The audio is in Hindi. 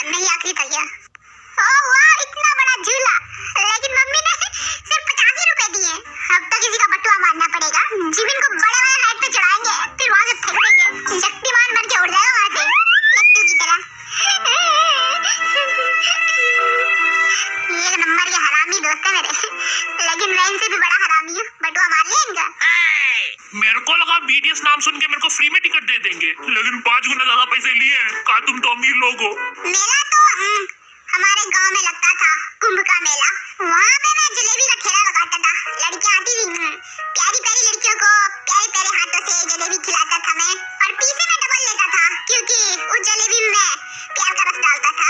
में ही आखिरी कर गया। ओह वाह, इतना बड़ा झूला, लेकिन मम्मी ने सिर्फ 85 रुपए दिए। अब तो किसी का बटुआ मारना पड़ेगा। जिमिन को बड़े वाले हाइट पे चढ़ाएंगे, फिर वहां से फेंक देंगे। शक्तिमान बन के उड़ जाएगा वहां से, लट्टू की तरह। ये एक नंबर के हरामी दोस्त है मेरे, लेकिन मैं इनसे भी बड़ा हरामी हूँ। बटुआ मार लिया इनका। मेरे को लगा बीटीएस नाम सुन के मेरे को फ्री में टिकट दे देंगे, लेकिन 5 गुना ज्यादा पैसे लिए हैं। कहा तुम तो अमीर लोग हो। मेला तो हमारे गांव में लगता था, कुंभ का मेला। वहाँ पे मैं जलेबी का ठेला लगाता था। लड़कियां आती थी, प्यारी प्यारी लड़कियों को प्यारे प्यारे हाथों से जलेबी खिलाता था मैं, और पीछे में डबल लेता था, क्योंकि उस जलेबी में प्यार का रस डालता था।